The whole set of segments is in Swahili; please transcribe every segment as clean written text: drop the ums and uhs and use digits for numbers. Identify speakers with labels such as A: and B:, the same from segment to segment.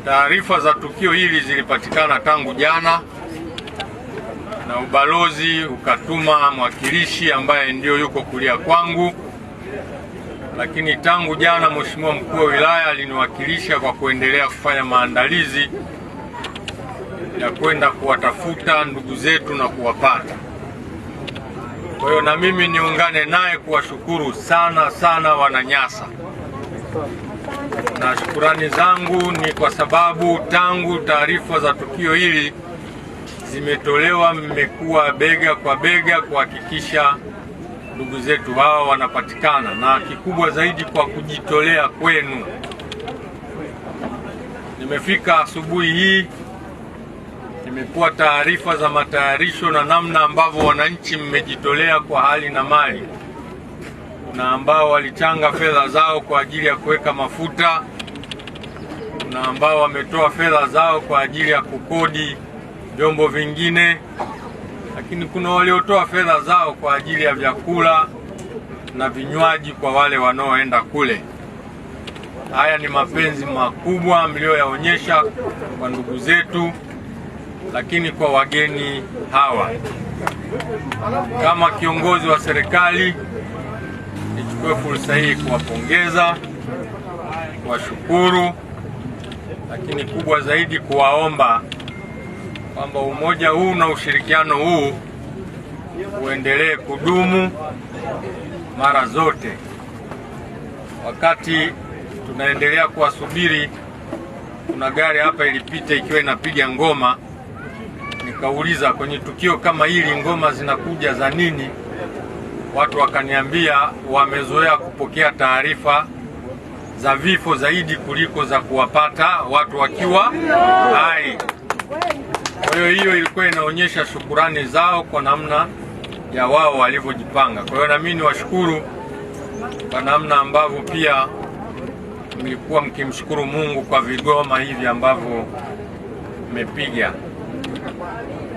A: Taarifa za tukio hili zilipatikana tangu jana na ubalozi ukatuma mwakilishi ambaye ndio yuko kulia kwangu, lakini tangu jana Mheshimiwa Mkuu wa Wilaya aliniwakilisha kwa kuendelea kufanya maandalizi ya kwenda kuwatafuta ndugu zetu na kuwapata. Kwa hiyo na mimi niungane naye kuwashukuru sana sana Wananyasa, na shukurani zangu ni kwa sababu tangu taarifa za tukio hili zimetolewa, mmekuwa bega kwa bega kuhakikisha ndugu zetu hawa wanapatikana, na kikubwa zaidi kwa kujitolea kwenu. Nimefika asubuhi hii, nimekuwa taarifa za matayarisho na namna ambavyo wananchi mmejitolea kwa hali na mali, na ambao walichanga fedha zao kwa ajili ya kuweka mafuta, na ambao wametoa fedha zao kwa ajili ya kukodi vyombo vingine, lakini kuna waliotoa fedha zao kwa ajili ya vyakula na vinywaji kwa wale wanaoenda kule. Haya ni mapenzi makubwa mlioyaonyesha kwa ndugu zetu, lakini kwa wageni hawa. Kama kiongozi wa serikali, nichukue fursa hii kuwapongeza, kuwashukuru, lakini kubwa zaidi kuwaomba kwamba umoja huu na ushirikiano huu uendelee kudumu mara zote. Wakati tunaendelea kuwasubiri, kuna gari hapa ilipita ikiwa inapiga ngoma. Nikauliza, kwenye tukio kama hili ngoma zinakuja za nini? Watu wakaniambia wamezoea kupokea taarifa za vifo zaidi kuliko za kuwapata watu wakiwa hai. Kwa hiyo ilikuwa inaonyesha shukurani zao kwa namna ya wao walivyojipanga. Kwa hiyo na mimi niwashukuru kwa namna ambavyo pia mlikuwa mkimshukuru Mungu kwa vigoma hivi ambavyo mmepiga.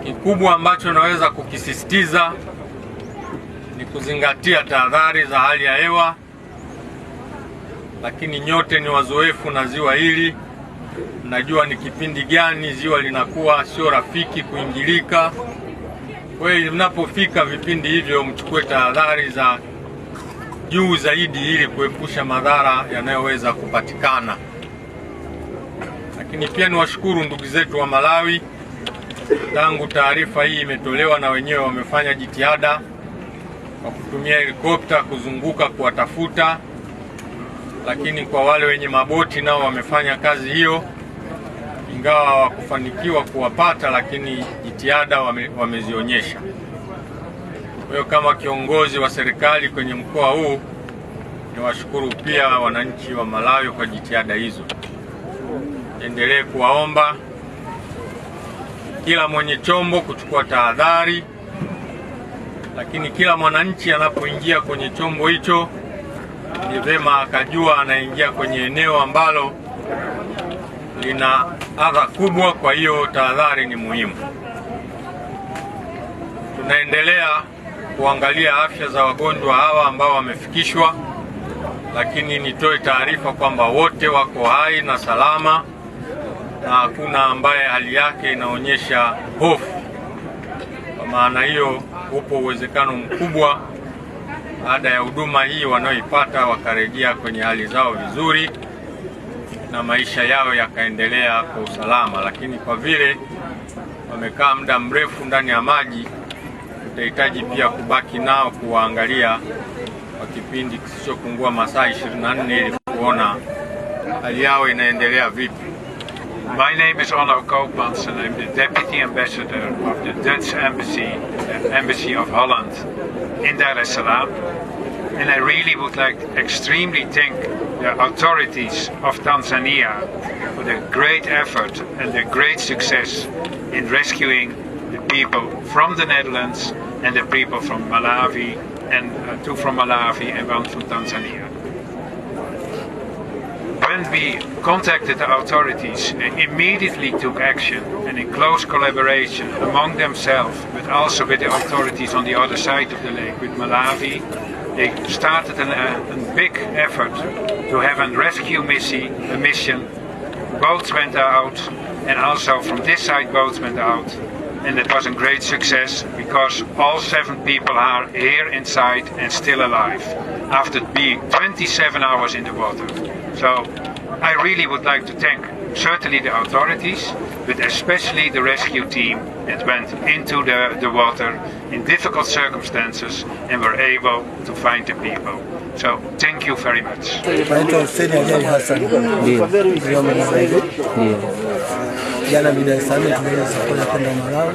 A: Kikubwa ambacho naweza kukisisitiza ni kuzingatia tahadhari za hali ya hewa, lakini nyote ni wazoefu na ziwa hili. Najua ni kipindi gani ziwa linakuwa sio rafiki kuingilika. Kwa hiyo mnapofika vipindi hivyo, mchukue tahadhari za juu zaidi ili kuepusha madhara yanayoweza kupatikana. Lakini pia niwashukuru ndugu zetu wa Malawi, tangu taarifa hii imetolewa na wenyewe wamefanya jitihada kwa kutumia helikopta kuzunguka kuwatafuta, lakini kwa wale wenye maboti nao wamefanya kazi hiyo, ingawa hawakufanikiwa kuwapata, lakini jitihada wamezionyesha. Kwa hiyo kama kiongozi wa serikali kwenye mkoa huu, niwashukuru pia wananchi wa Malawi kwa jitihada hizo. Endelee kuwaomba kila mwenye chombo kuchukua tahadhari, lakini kila mwananchi anapoingia kwenye chombo hicho ni vema akajua anaingia kwenye eneo ambalo lina adha kubwa. Kwa hiyo tahadhari ni muhimu. Tunaendelea kuangalia afya za wagonjwa hawa ambao wamefikishwa, lakini nitoe taarifa kwamba wote wako hai na salama na hakuna ambaye hali yake inaonyesha hofu. Kwa maana hiyo, upo uwezekano mkubwa baada ya huduma hii wanaoipata wakarejea kwenye hali zao vizuri na maisha yao yakaendelea kwa usalama. Lakini kwa vile wamekaa muda mrefu ndani ya maji, tutahitaji pia kubaki nao kuwaangalia kwa kipindi kisichopungua masaa 24 ili kuona hali yao inaendelea vipi.
B: My name is Onno Koopmans and I'm the Deputy Ambassador of the Dutch Embassy, the Embassy of Holland in Dar es Salaam. And I really would like to extremely thank the authorities of Tanzania for the great effort and the great success in rescuing the people from the Netherlands and the people from Malawi, and two from Malawi and one from Tanzania. When we contacted the authorities, they immediately took action, and in close collaboration among themselves, but also with the authorities on the other side of the lake, with Malawi, they started a big effort to have a rescue mission boats went out, and also from this side boats went out. And it was a great success because all 7 people are here inside and still alive after being 27 hours in the water. So I really would like to thank certainly the authorities, but especially the rescue team that went into the water in difficult circumstances and were able to find the people. So thank you very much.
C: Jana mida sana tuliweza kwenda Malawi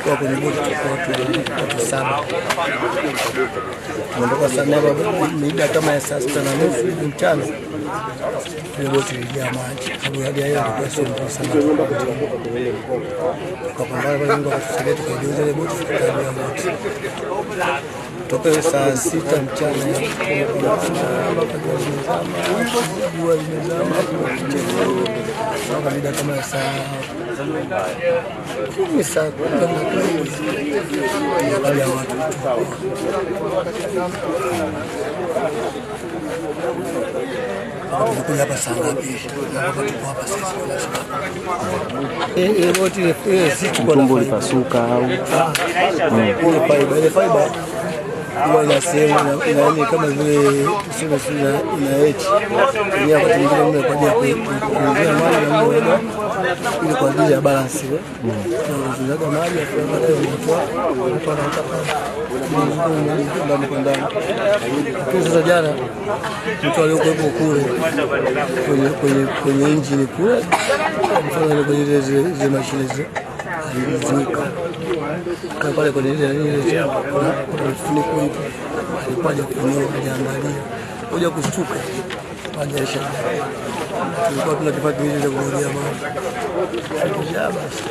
C: kwa kwenye boti watu 7. Tumeondoka sana mida kama ya saa 6:30 mchana. Ile boti ilijaa maji. Sababu hadi hayo ilikuwa sio nzuri sana. Kwa pambana kwa Mungu atusaidie tukaijuza ile boti tukaja boti. Toka saa 6 mchana jua limezama mida kama saa 10 saa 10 ya watu. Tunakuja hapa saa ngapi? Tuko hapa sasa. Boti sisi tuko na
D: pasuka au
C: ile fiber huwa inasema na kama vile tuseme ina H ni wakati mwingine mimi kwa ajili ya kuongea mali na mmoja ili kwa ajili ya balance ile tunaga mali ya baadaye mtu anataka ndani. Sasa jana mtu aliyokuwepo kule kwenye engine kule mfano kwenye zile mashine alizuka kwa pale kwenye ile kuna funiko hivi alipaja kunyoa kuangalia kuja kushtuka hajaisha. Tulikuwa tunakipata hizo za kuogelea maji. Basi